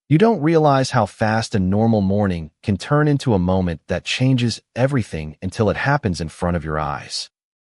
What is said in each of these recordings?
You don't realize how fast a normal morning can turn into a moment that changes everything until it happens in front of your eyes.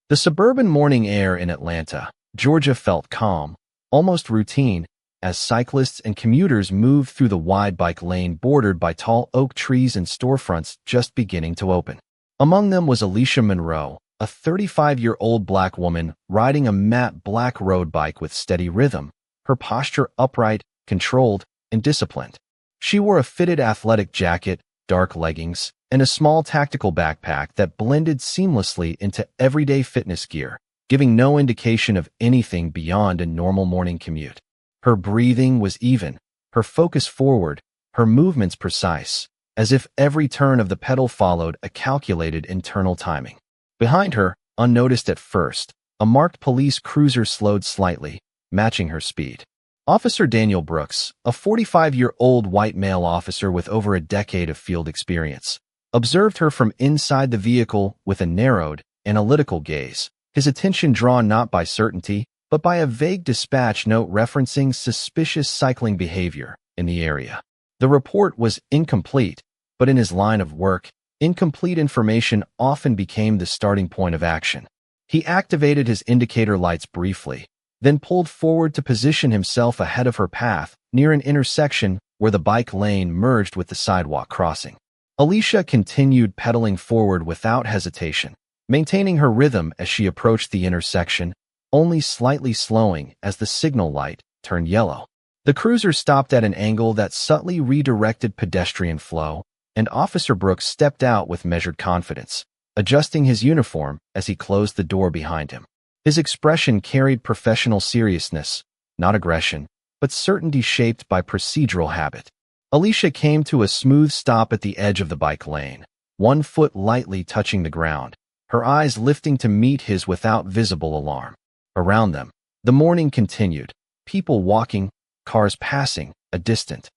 The suburban morning air in Atlanta, Georgia felt calm, almost routine, as cyclists and commuters moved through the wide bike lane bordered by tall oak trees and storefronts just beginning to open. Among them was Alicia Monroe, a 35-year-old black woman riding a matte black road bike with steady rhythm, her posture upright, controlled, and disciplined. She wore a fitted athletic jacket, dark leggings, and a small tactical backpack that blended seamlessly into everyday fitness gear, giving no indication of anything beyond a normal morning commute. Her breathing was even, her focus forward, her movements precise, as if every turn of the pedal followed a calculated internal timing. Behind her, unnoticed at first, a marked police cruiser slowed slightly, matching her speed. Officer Daniel Brooks, a 45-year-old white male officer with over a decade of field experience, observed her from inside the vehicle with a narrowed, analytical gaze, his attention drawn not by certainty, but by a vague dispatch note referencing suspicious cycling behavior in the area. The report was incomplete, but in his line of work, incomplete information often became the starting point of action. He activated his indicator lights briefly, then pulled forward to position himself ahead of her path near an intersection where the bike lane merged with the sidewalk crossing. Alicia continued pedaling forward without hesitation, maintaining her rhythm as she approached the intersection, only slightly slowing as the signal light turned yellow. The cruiser stopped at an angle that subtly redirected pedestrian flow, and Officer Brooks stepped out with measured confidence, adjusting his uniform as he closed the door behind him. His expression carried professional seriousness, not aggression, but certainty shaped by procedural habit. Alicia came to a smooth stop at the edge of the bike lane, one foot lightly touching the ground, her eyes lifting to meet his without visible alarm. Around them, the morning continued, people walking, cars passing, a distant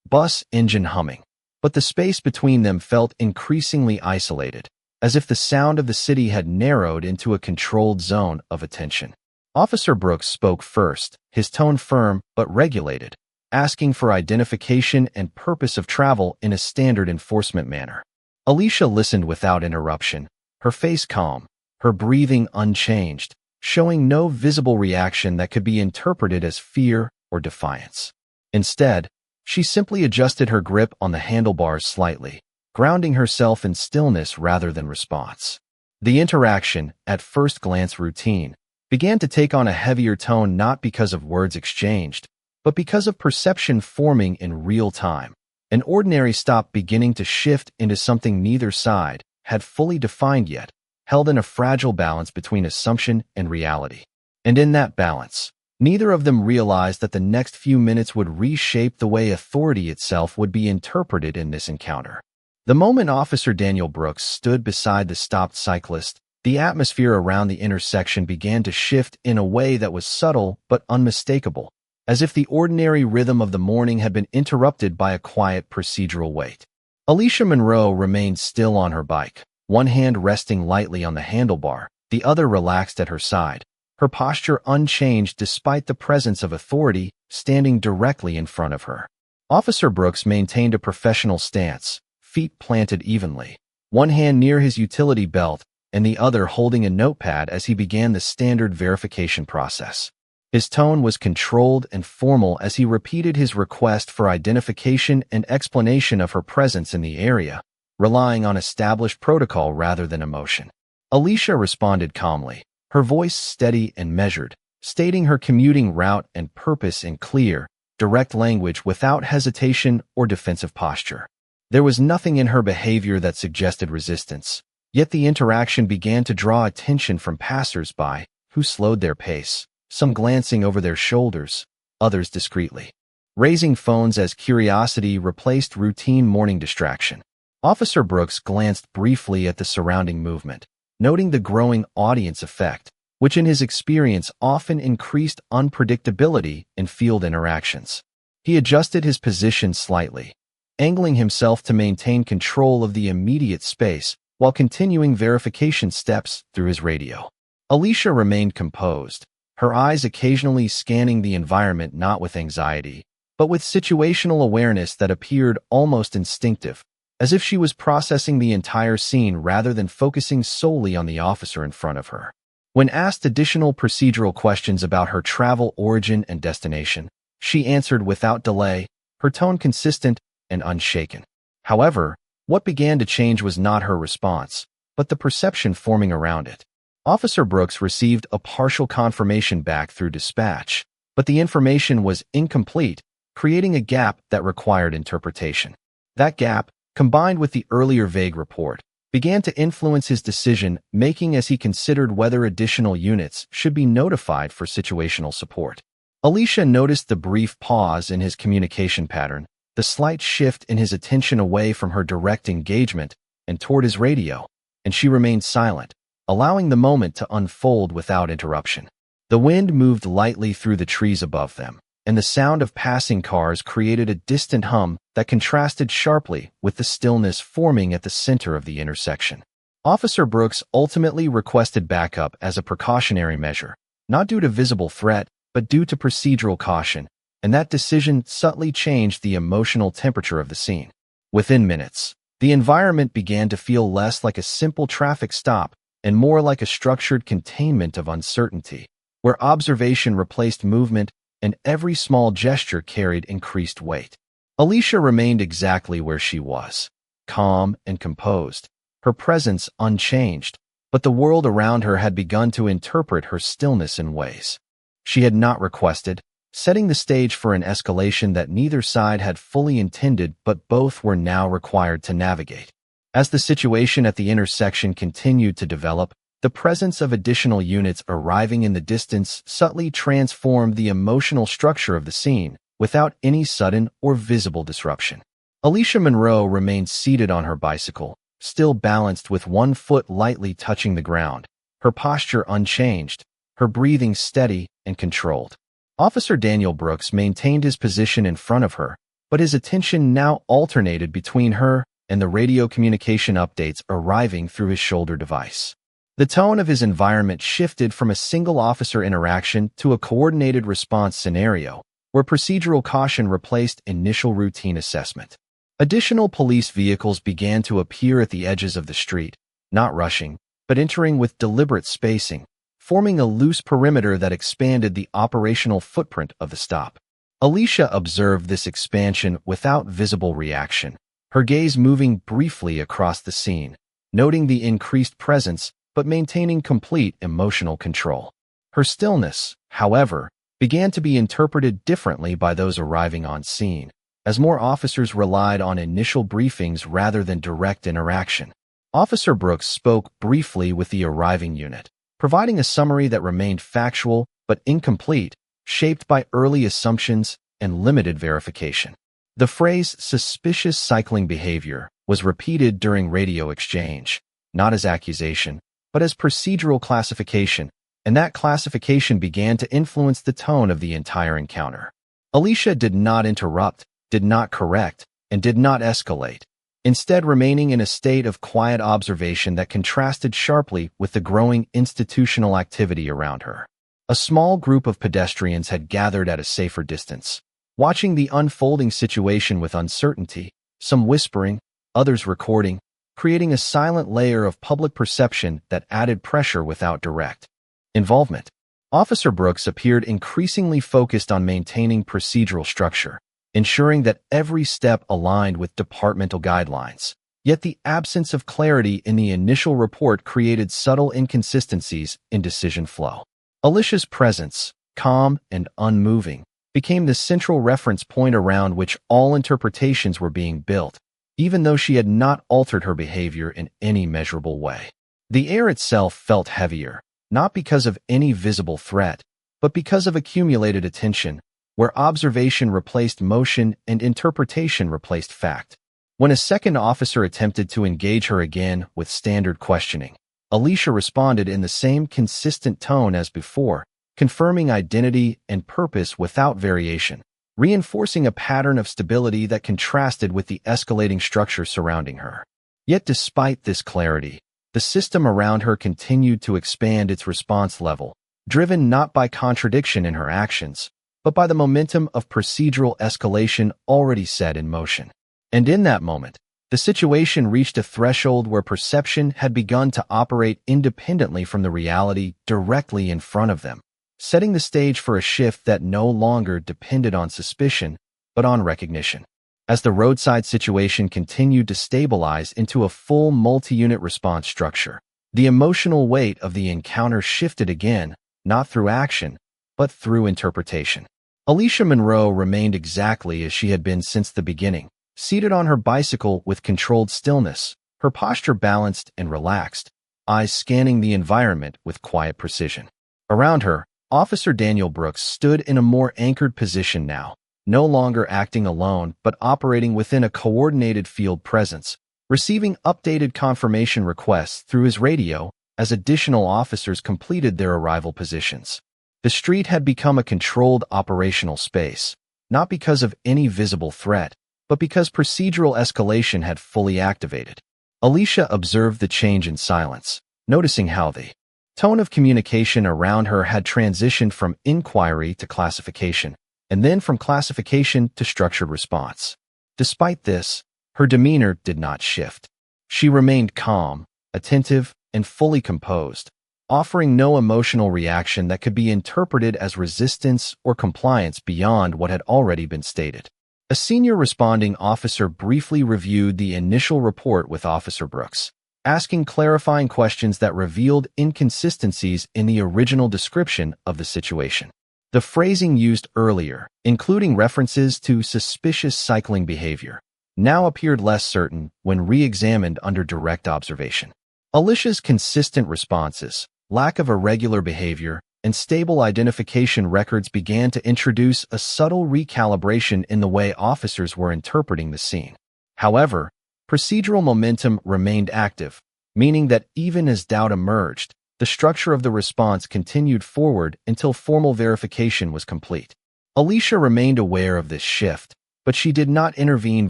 bus engine humming. But the space between them felt increasingly isolated, as if the sound of the city had narrowed into a controlled zone of attention. Officer Brooks spoke first, his tone firm but regulated, asking for identification and purpose of travel in a standard enforcement manner. Alicia listened without interruption, her face calm, her breathing unchanged, showing no visible reaction that could be interpreted as fear or defiance. Instead, she simply adjusted her grip on the handlebars slightly, grounding herself in stillness rather than response. The interaction, at first glance routine, began to take on a heavier tone not because of words exchanged, but because of perception forming in real time, an ordinary stop beginning to shift into something neither side had fully defined yet, held in a fragile balance between assumption and reality. And in that balance, neither of them realized that the next few minutes would reshape the way authority itself would be interpreted in this encounter. The moment Officer Daniel Brooks stood beside the stopped cyclist, the atmosphere around the intersection began to shift in a way that was subtle but unmistakable, as if the ordinary rhythm of the morning had been interrupted by a quiet procedural wait. Alicia Monroe remained still on her bike, one hand resting lightly on the handlebar, the other relaxed at her side, her posture unchanged despite the presence of authority standing directly in front of her. Officer Brooks maintained a professional stance, feet planted evenly, one hand near his utility belt and the other holding a notepad as he began the standard verification process. His tone was controlled and formal as he repeated his request for identification and explanation of her presence in the area, relying on established protocol rather than emotion. Alicia responded calmly, her voice steady and measured, stating her commuting route and purpose in clear, direct language without hesitation or defensive posture. There was nothing in her behavior that suggested resistance, yet the interaction began to draw attention from passers-by, who slowed their pace, some glancing over their shoulders, others discreetly raising phones as curiosity replaced routine morning distraction. Officer Brooks glanced briefly at the surrounding movement, noting the growing audience effect, which in his experience often increased unpredictability in field interactions. He adjusted his position slightly, angling himself to maintain control of the immediate space while continuing verification steps through his radio. Alicia remained composed, her eyes occasionally scanning the environment not with anxiety, but with situational awareness that appeared almost instinctive, as if she was processing the entire scene rather than focusing solely on the officer in front of her. When asked additional procedural questions about her travel origin and destination, she answered without delay, her tone consistent and unshaken. However, what began to change was not her response, but the perception forming around it. Officer Brooks received a partial confirmation back through dispatch, but the information was incomplete, creating a gap that required interpretation. That gap, combined with the earlier vague report, began to influence his decision-making as he considered whether additional units should be notified for situational support. Alicia noticed the brief pause in his communication pattern, the slight shift in his attention away from her direct engagement and toward his radio, and she remained silent, allowing the moment to unfold without interruption. The wind moved lightly through the trees above them, and the sound of passing cars created a distant hum that contrasted sharply with the stillness forming at the center of the intersection. Officer Brooks ultimately requested backup as a precautionary measure, not due to visible threat, but due to procedural caution, and that decision subtly changed the emotional temperature of the scene. Within minutes, the environment began to feel less like a simple traffic stop and more like a structured containment of uncertainty, where observation replaced movement and every small gesture carried increased weight. Alicia remained exactly where she was, calm and composed, her presence unchanged, but the world around her had begun to interpret her stillness in ways she had not requested, setting the stage for an escalation that neither side had fully intended but both were now required to navigate. As the situation at the intersection continued to develop, the presence of additional units arriving in the distance subtly transformed the emotional structure of the scene without any sudden or visible disruption. Alicia Monroe remained seated on her bicycle, still balanced with one foot lightly touching the ground, her posture unchanged, her breathing steady and controlled. Officer Daniel Brooks maintained his position in front of her, but his attention now alternated between her and the radio communication updates arriving through his shoulder device. The tone of his environment shifted from a single officer interaction to a coordinated response scenario, where procedural caution replaced initial routine assessment. Additional police vehicles began to appear at the edges of the street, not rushing, but entering with deliberate spacing, forming a loose perimeter that expanded the operational footprint of the stop. Alicia observed this expansion without visible reaction, her gaze moving briefly across the scene, noting the increased presence but maintaining complete emotional control. Her stillness, however, began to be interpreted differently by those arriving on scene, as more officers relied on initial briefings rather than direct interaction. Officer Brooks spoke briefly with the arriving unit, providing a summary that remained factual but incomplete, shaped by early assumptions and limited verification. The phrase "suspicious cycling behavior" was repeated during radio exchange, not as accusation, but as procedural classification, and that classification began to influence the tone of the entire encounter. Alicia did not interrupt, did not correct, and did not escalate, instead remaining in a state of quiet observation that contrasted sharply with the growing institutional activity around her. A small group of pedestrians had gathered at a safer distance, watching the unfolding situation with uncertainty, some whispering, others recording, creating a silent layer of public perception that added pressure without direct involvement. Officer Brooks appeared increasingly focused on maintaining procedural structure, ensuring that every step aligned with departmental guidelines. Yet the absence of clarity in the initial report created subtle inconsistencies in decision flow. Alicia's presence, calm and unmoving, became the central reference point around which all interpretations were being built, even though she had not altered her behavior in any measurable way. The air itself felt heavier, not because of any visible threat, but because of accumulated attention, where observation replaced motion and interpretation replaced fact. When a second officer attempted to engage her again with standard questioning, Alicia responded in the same consistent tone as before, confirming identity and purpose without variation, reinforcing a pattern of stability that contrasted with the escalating structure surrounding her. Yet despite this clarity, the system around her continued to expand its response level, driven not by contradiction in her actions, but by the momentum of procedural escalation already set in motion. And in that moment, the situation reached a threshold where perception had begun to operate independently from the reality directly in front of them, setting the stage for a shift that no longer depended on suspicion, but on recognition. As the roadside situation continued to stabilize into a full multi-unit response structure, the emotional weight of the encounter shifted again, not through action, but through interpretation. Alicia Monroe remained exactly as she had been since the beginning, seated on her bicycle with controlled stillness, her posture balanced and relaxed, eyes scanning the environment with quiet precision. Around her, Officer Daniel Brooks stood in a more anchored position now, no longer acting alone but operating within a coordinated field presence, receiving updated confirmation requests through his radio as additional officers completed their arrival positions. The street had become a controlled operational space, not because of any visible threat, but because procedural escalation had fully activated. Alicia observed the change in silence, noticing how the tone of communication around her had transitioned from inquiry to classification, and then from classification to structured response. Despite this, her demeanor did not shift. She remained calm, attentive, and fully composed, offering no emotional reaction that could be interpreted as resistance or compliance beyond what had already been stated. A senior responding officer briefly reviewed the initial report with Officer Brooks, asking clarifying questions that revealed inconsistencies in the original description of the situation. The phrasing used earlier, including references to suspicious cycling behavior, now appeared less certain when re-examined under direct observation. Alicia's consistent responses, lack of irregular behavior, and stable identification records began to introduce a subtle recalibration in the way officers were interpreting the scene. However, procedural momentum remained active, meaning that even as doubt emerged, the structure of the response continued forward until formal verification was complete. Alicia remained aware of this shift, but she did not intervene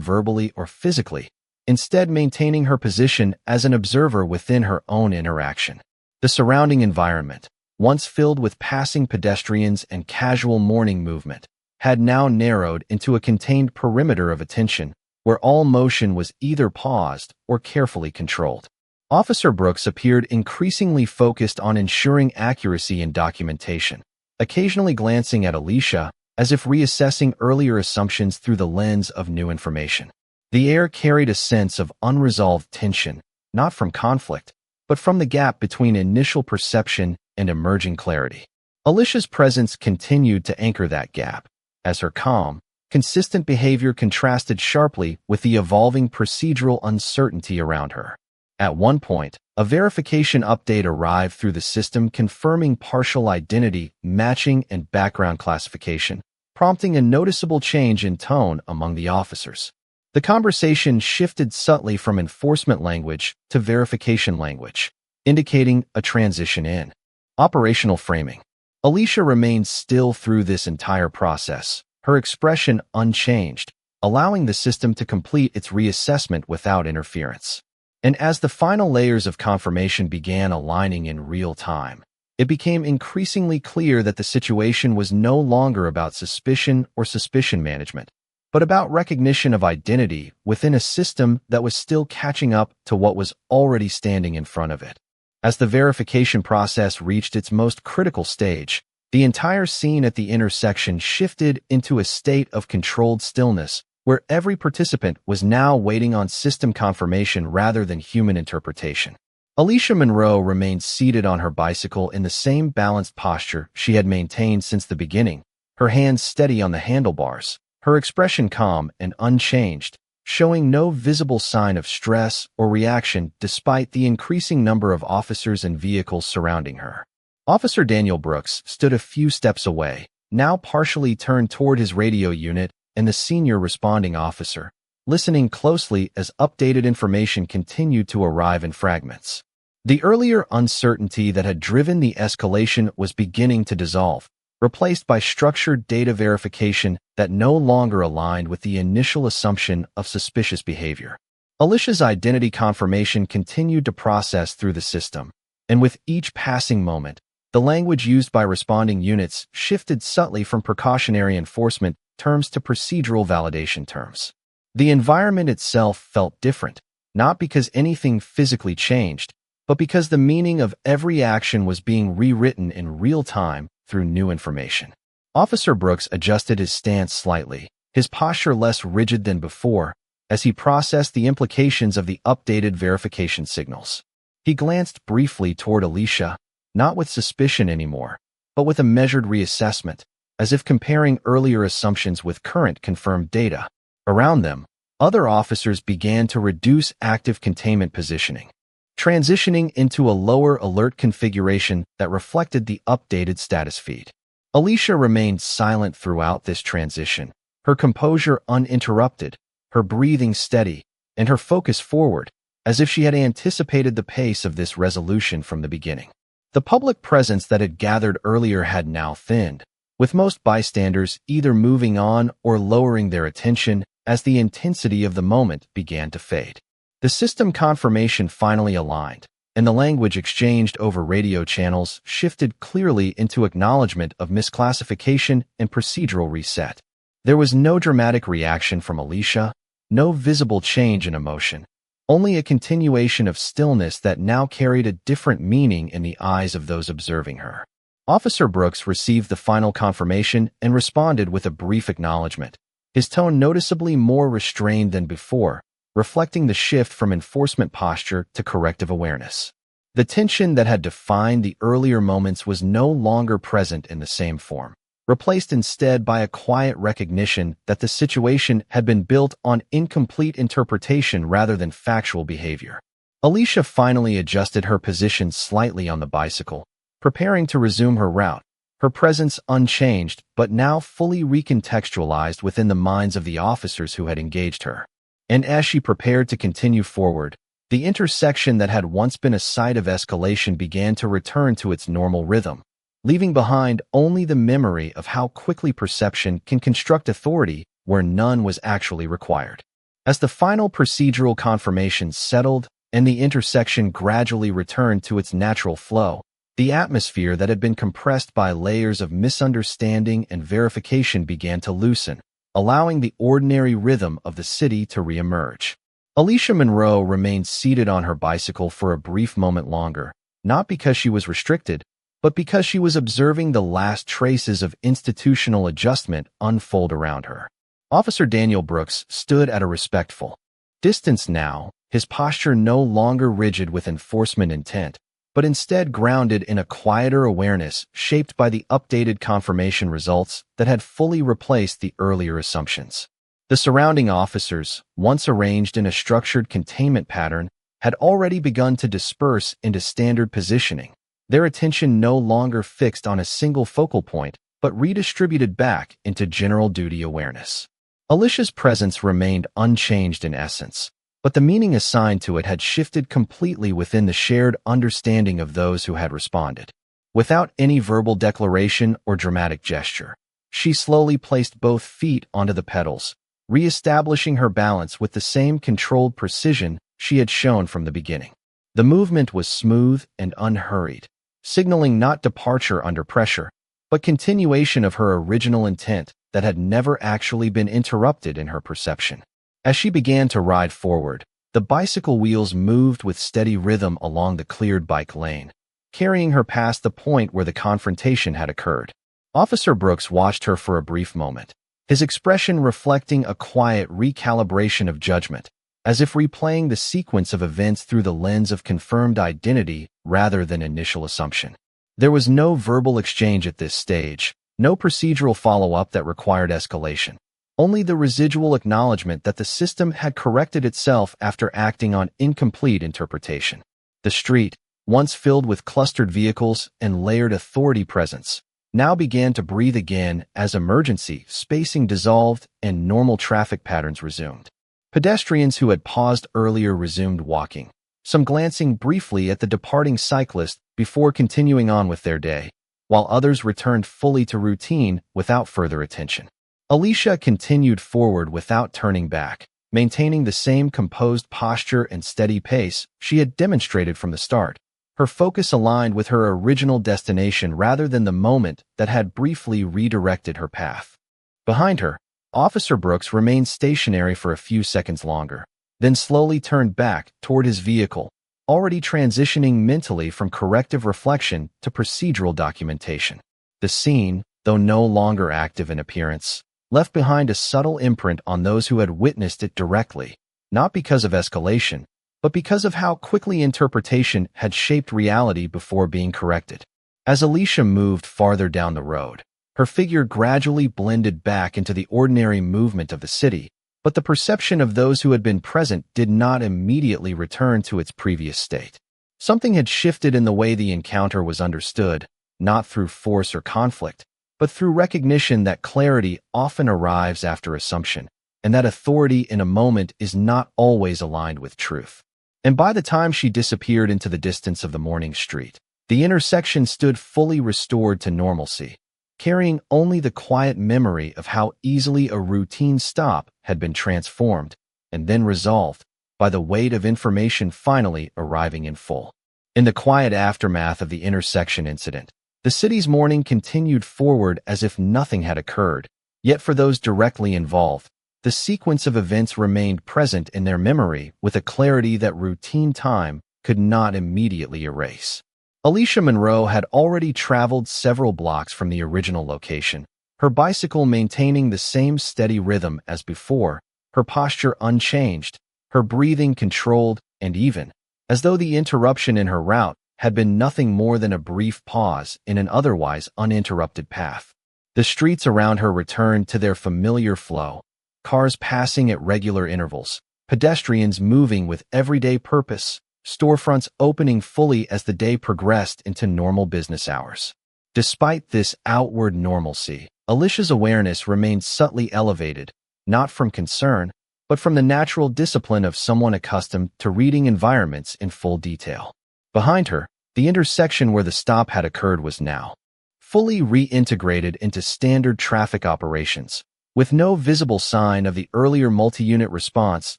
verbally or physically, instead maintaining her position as an observer within her own interaction. The surrounding environment, once filled with passing pedestrians and casual morning movement, had now narrowed into a contained perimeter of attention, where all motion was either paused or carefully controlled. Officer Brooks appeared increasingly focused on ensuring accuracy in documentation, occasionally glancing at Alicia as if reassessing earlier assumptions through the lens of new information. The air carried a sense of unresolved tension, not from conflict, but from the gap between initial perception and emerging clarity. Alicia's presence continued to anchor that gap, as her calm, consistent behavior contrasted sharply with the evolving procedural uncertainty around her. At one point, a verification update arrived through the system confirming partial identity, matching, and background classification, prompting a noticeable change in tone among the officers. The conversation shifted subtly from enforcement language to verification language, indicating a transition in operational framing. Alicia remained still through this entire process, her expression unchanged, allowing the system to complete its reassessment without interference. And as the final layers of confirmation began aligning in real time, it became increasingly clear that the situation was no longer about suspicion or suspicion management, but about recognition of identity within a system that was still catching up to what was already standing in front of it. As the verification process reached its most critical stage, the entire scene at the intersection shifted into a state of controlled stillness, where every participant was now waiting on system confirmation rather than human interpretation. Alicia Monroe remained seated on her bicycle in the same balanced posture she had maintained since the beginning, her hands steady on the handlebars, her expression calm and unchanged, showing no visible sign of stress or reaction despite the increasing number of officers and vehicles surrounding her. Officer Daniel Brooks stood a few steps away, now partially turned toward his radio unit and the senior responding officer, listening closely as updated information continued to arrive in fragments. The earlier uncertainty that had driven the escalation was beginning to dissolve, replaced by structured data verification that no longer aligned with the initial assumption of suspicious behavior. Alicia's identity confirmation continued to process through the system, and with each passing moment, The language used by responding units shifted subtly from precautionary enforcement terms to procedural validation terms. The environment itself felt different, not because anything physically changed, but because the meaning of every action was being rewritten in real time through new information. Officer Brooks adjusted his stance slightly, his posture less rigid than before, as he processed the implications of the updated verification signals. He glanced briefly toward Alicia, not with suspicion anymore, but with a measured reassessment, as if comparing earlier assumptions with current confirmed data. Around them, other officers began to reduce active containment positioning, transitioning into a lower alert configuration that reflected the updated status feed. Alicia remained silent throughout this transition, her composure uninterrupted, her breathing steady, and her focus forward, as if she had anticipated the pace of this resolution from the beginning. The public presence that had gathered earlier had now thinned, with most bystanders either moving on or lowering their attention as the intensity of the moment began to fade. The system confirmation finally aligned, and the language exchanged over radio channels shifted clearly into acknowledgment of misclassification and procedural reset. There was no dramatic reaction from Alicia, no visible change in emotion, only a continuation of stillness that now carried a different meaning in the eyes of those observing her. Officer Brooks received the final confirmation and responded with a brief acknowledgment, his tone noticeably more restrained than before, reflecting the shift from enforcement posture to corrective awareness. The tension that had defined the earlier moments was no longer present in the same form, replaced instead by a quiet recognition that the situation had been built on incomplete interpretation rather than factual behavior. Alicia finally adjusted her position slightly on the bicycle, preparing to resume her route, her presence unchanged but now fully recontextualized within the minds of the officers who had engaged her. And as she prepared to continue forward, the intersection that had once been a site of escalation began to return to its normal rhythm, leaving behind only the memory of how quickly perception can construct authority where none was actually required. As the final procedural confirmation settled and the intersection gradually returned to its natural flow, the atmosphere that had been compressed by layers of misunderstanding and verification began to loosen, allowing the ordinary rhythm of the city to reemerge. Alicia Monroe remained seated on her bicycle for a brief moment longer, not because she was restricted, but because she was observing the last traces of institutional adjustment unfold around her. Officer Daniel Brooks stood at a respectful distance now, his posture no longer rigid with enforcement intent, but instead grounded in a quieter awareness shaped by the updated confirmation results that had fully replaced the earlier assumptions. The surrounding officers, once arranged in a structured containment pattern, had already begun to disperse into standard positioning, their attention no longer fixed on a single focal point, but redistributed back into general duty awareness. Alicia's presence remained unchanged in essence, but the meaning assigned to it had shifted completely within the shared understanding of those who had responded. Without any verbal declaration or dramatic gesture, she slowly placed both feet onto the pedals, re-establishing her balance with the same controlled precision she had shown from the beginning. The movement was smooth and unhurried, signaling not departure under pressure, but continuation of her original intent that had never actually been interrupted in her perception. As she began to ride forward, the bicycle wheels moved with steady rhythm along the cleared bike lane, carrying her past the point where the confrontation had occurred. Officer Brooks watched her for a brief moment, his expression reflecting a quiet recalibration of judgment, as if replaying the sequence of events through the lens of confirmed identity rather than initial assumption. There was no verbal exchange at this stage, no procedural follow-up that required escalation, only the residual acknowledgement that the system had corrected itself after acting on incomplete interpretation. The street, once filled with clustered vehicles and layered authority presence, now began to breathe again as emergency spacing dissolved and normal traffic patterns resumed. Pedestrians who had paused earlier resumed walking, some glancing briefly at the departing cyclist before continuing on with their day, while others returned fully to routine without further attention. Alicia continued forward without turning back, maintaining the same composed posture and steady pace she had demonstrated from the start, her focus aligned with her original destination rather than the moment that had briefly redirected her path. Behind her, Officer Brooks remained stationary for a few seconds longer, then slowly turned back toward his vehicle, already transitioning mentally from corrective reflection to procedural documentation. The scene, though no longer active in appearance, left behind a subtle imprint on those who had witnessed it directly, not because of escalation, but because of how quickly interpretation had shaped reality before being corrected. As Alicia moved farther down the road, her figure gradually blended back into the ordinary movement of the city, but the perception of those who had been present did not immediately return to its previous state. Something had shifted in the way the encounter was understood, not through force or conflict, but through recognition that clarity often arrives after assumption, and that authority in a moment is not always aligned with truth. And by the time she disappeared into the distance of the morning street, the intersection stood fully restored to normalcy, carrying only the quiet memory of how easily a routine stop had been transformed and then resolved by the weight of information finally arriving in full. In the quiet aftermath of the intersection incident, the city's morning continued forward as if nothing had occurred, yet for those directly involved, the sequence of events remained present in their memory with a clarity that routine time could not immediately erase. Alicia Monroe had already traveled several blocks from the original location, her bicycle maintaining the same steady rhythm as before, her posture unchanged, her breathing controlled and even, as though the interruption in her route had been nothing more than a brief pause in an otherwise uninterrupted path. The streets around her returned to their familiar flow, cars passing at regular intervals, pedestrians moving with everyday purpose, storefronts opening fully as the day progressed into normal business hours. Despite this outward normalcy, Alicia's awareness remained subtly elevated, not from concern, but from the natural discipline of someone accustomed to reading environments in full detail. Behind her, the intersection where the stop had occurred was now fully reintegrated into standard traffic operations, with no visible sign of the earlier multi-unit response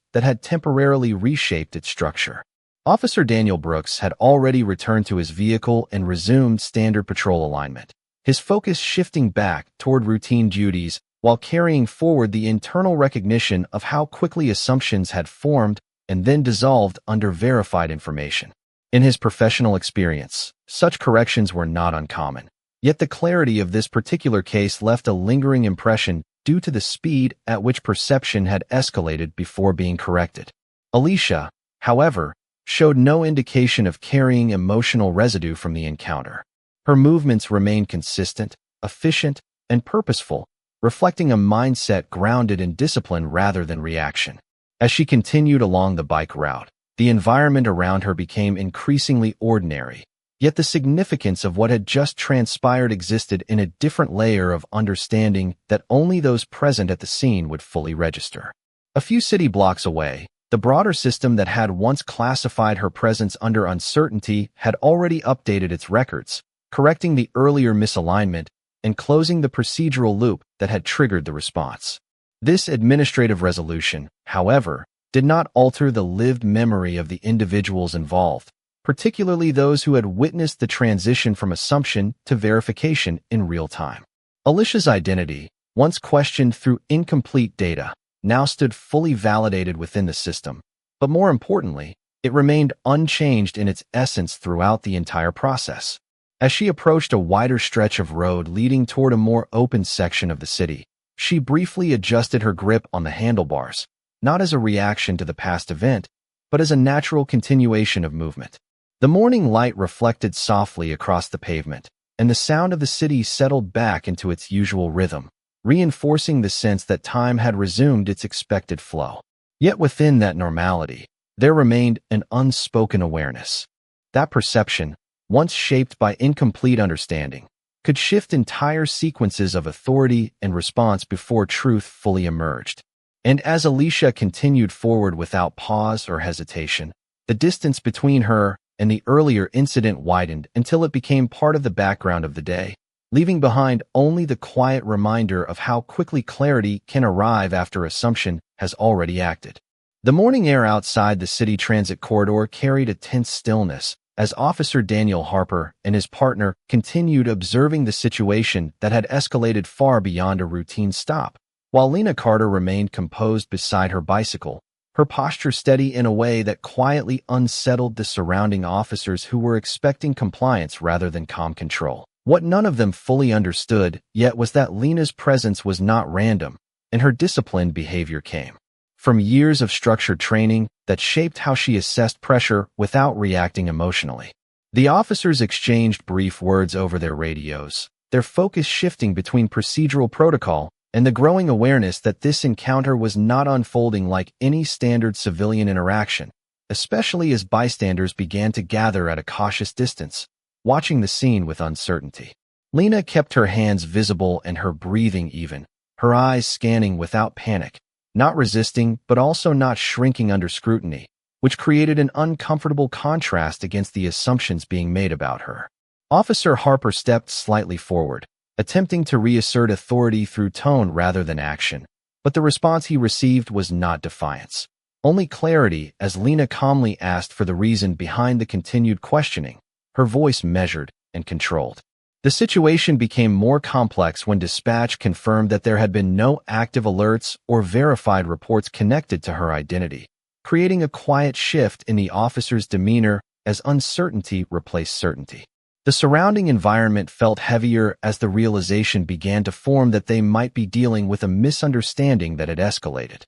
that had temporarily reshaped its structure. Officer Daniel Brooks had already returned to his vehicle and resumed standard patrol alignment, his focus shifting back toward routine duties while carrying forward the internal recognition of how quickly assumptions had formed and then dissolved under verified information. In his professional experience, such corrections were not uncommon, yet the clarity of this particular case left a lingering impression due to the speed at which perception had escalated before being corrected. Alicia, however, showed no indication of carrying emotional residue from the encounter. Her movements remained consistent, efficient, and purposeful, reflecting a mindset grounded in discipline rather than reaction. As she continued along the bike route, the environment around her became increasingly ordinary, yet the significance of what had just transpired existed in a different layer of understanding that only those present at the scene would fully register. A few city blocks away, the broader system that had once classified her presence under uncertainty had already updated its records, correcting the earlier misalignment and closing the procedural loop that had triggered the response. This administrative resolution, however, did not alter the lived memory of the individuals involved, particularly those who had witnessed the transition from assumption to verification in real time. Alicia's identity, once questioned through incomplete data, now stood fully validated within the system, but more importantly, it remained unchanged in its essence throughout the entire process. As she approached a wider stretch of road leading toward a more open section of the city, she briefly adjusted her grip on the handlebars, not as a reaction to the past event, but as a natural continuation of movement. The morning light reflected softly across the pavement, and the sound of the city settled back into its usual rhythm, reinforcing the sense that time had resumed its expected flow. Yet within that normality, there remained an unspoken awareness. That perception, once shaped by incomplete understanding, could shift entire sequences of authority and response before truth fully emerged. And as Alicia continued forward without pause or hesitation, the distance between her and the earlier incident widened until it became part of the background of the day, leaving behind only the quiet reminder of how quickly clarity can arrive after assumption has already acted. The morning air outside the city transit corridor carried a tense stillness, as Officer Daniel Harper and his partner continued observing the situation that had escalated far beyond a routine stop. While Lena Carter remained composed beside her bicycle, her posture steady in a way that quietly unsettled the surrounding officers who were expecting compliance rather than calm control. What none of them fully understood yet was that Lena's presence was not random, and her disciplined behavior came from years of structured training that shaped how she assessed pressure without reacting emotionally. The officers exchanged brief words over their radios, their focus shifting between procedural protocol and the growing awareness that this encounter was not unfolding like any standard civilian interaction, especially as bystanders began to gather at a cautious distance, watching the scene with uncertainty. Lena kept her hands visible and her breathing even, her eyes scanning without panic, not resisting but also not shrinking under scrutiny, which created an uncomfortable contrast against the assumptions being made about her. Officer Harper stepped slightly forward, attempting to reassert authority through tone rather than action, but the response he received was not defiance, only clarity as Lena calmly asked for the reason behind the continued questioning, her voice measured and controlled. The situation became more complex when dispatch confirmed that there had been no active alerts or verified reports connected to her identity, creating a quiet shift in the officer's demeanor as uncertainty replaced certainty. The surrounding environment felt heavier as the realization began to form that they might be dealing with a misunderstanding that had escalated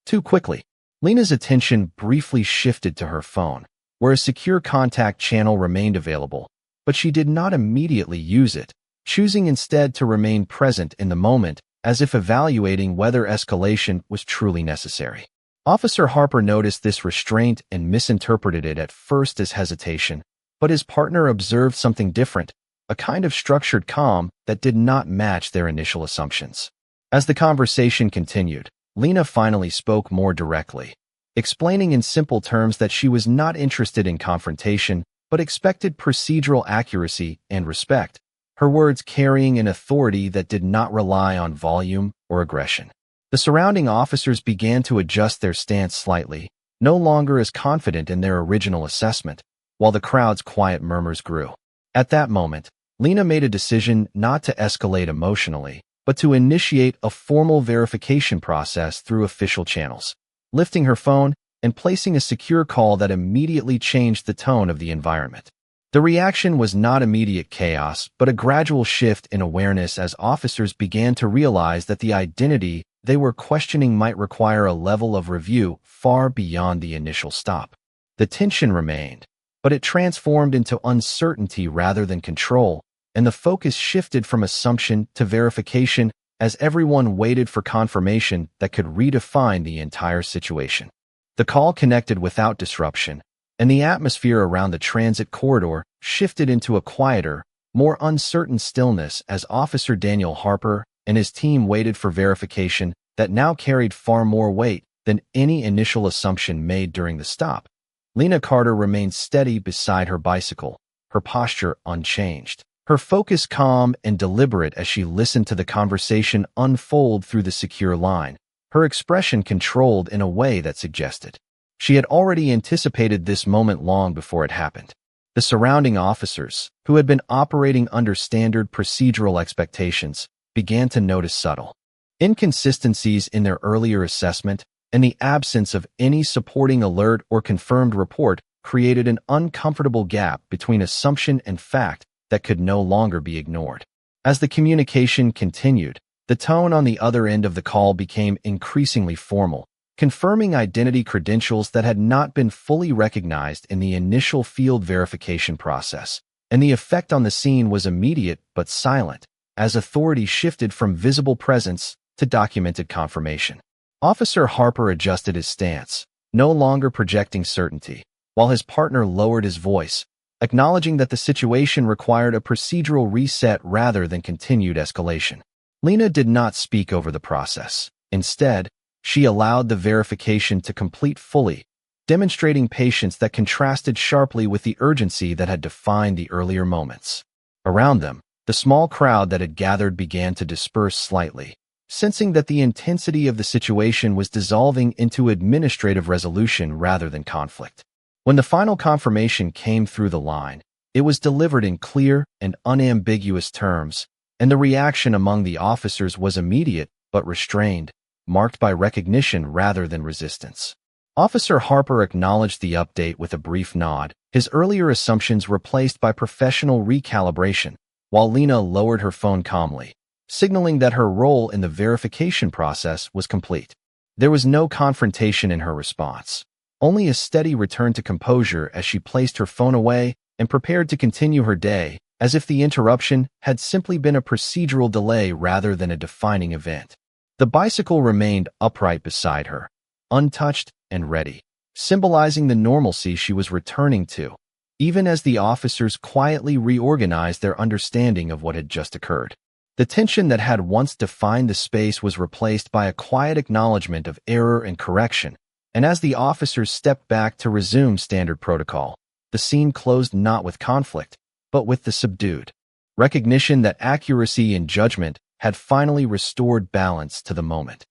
too quickly. Lena's attention briefly shifted to her phone, where a secure contact channel remained available, but she did not immediately use it, choosing instead to remain present in the moment as if evaluating whether escalation was truly necessary. Officer Harper noticed this restraint and misinterpreted it at first as hesitation, but his partner observed something different, a kind of structured calm that did not match their initial assumptions. As the conversation continued, Lena finally spoke more directly, explaining in simple terms that she was not interested in confrontation, but expected procedural accuracy and respect, her words carrying an authority that did not rely on volume or aggression. The surrounding officers began to adjust their stance slightly, no longer as confident in their original assessment, while the crowd's quiet murmurs grew. At that moment, Lena made a decision not to escalate emotionally, but to initiate a formal verification process through official channels. Lifting her phone and placing a secure call that immediately changed the tone of the environment. The reaction was not immediate chaos, but a gradual shift in awareness as officers began to realize that the identity they were questioning might require a level of review far beyond the initial stop. The tension remained, but it transformed into uncertainty rather than control, and the focus shifted from assumption to verification as everyone waited for confirmation that could redefine the entire situation. The call connected without disruption, and the atmosphere around the transit corridor shifted into a quieter, more uncertain stillness as Officer Daniel Harper and his team waited for verification that now carried far more weight than any initial assumption made during the stop. Lena Carter remained steady beside her bicycle, her posture unchanged, her focus calm and deliberate as she listened to the conversation unfold through the secure line, her expression controlled in a way that suggested she had already anticipated this moment long before it happened. The surrounding officers, who had been operating under standard procedural expectations, began to notice subtle inconsistencies in their earlier assessment, and the absence of any supporting alert or confirmed report created an uncomfortable gap between assumption and fact that could no longer be ignored. As the communication continued, the tone on the other end of the call became increasingly formal, confirming identity credentials that had not been fully recognized in the initial field verification process, and the effect on the scene was immediate but silent, as authority shifted from visible presence to documented confirmation. Officer Harper adjusted his stance, no longer projecting certainty, while his partner lowered his voice, acknowledging that the situation required a procedural reset rather than continued escalation. Lena did not speak over the process. Instead, she allowed the verification to complete fully, demonstrating patience that contrasted sharply with the urgency that had defined the earlier moments. Around them, the small crowd that had gathered began to disperse slightly, sensing that the intensity of the situation was dissolving into administrative resolution rather than conflict. When the final confirmation came through the line, it was delivered in clear and unambiguous terms, and the reaction among the officers was immediate but restrained, marked by recognition rather than resistance. Officer Harper acknowledged the update with a brief nod, his earlier assumptions replaced by professional recalibration, while Lena lowered her phone calmly, signaling that her role in the verification process was complete. There was no confrontation in her response, only a steady return to composure as she placed her phone away and prepared to continue her day, as if the interruption had simply been a procedural delay rather than a defining event. The bicycle remained upright beside her, untouched and ready, symbolizing the normalcy she was returning to, even as the officers quietly reorganized their understanding of what had just occurred. The tension that had once defined the space was replaced by a quiet acknowledgment of error and correction, and as the officers stepped back to resume standard protocol, the scene closed not with conflict, but with the subdued recognition that accuracy and judgment had finally restored balance to the moment.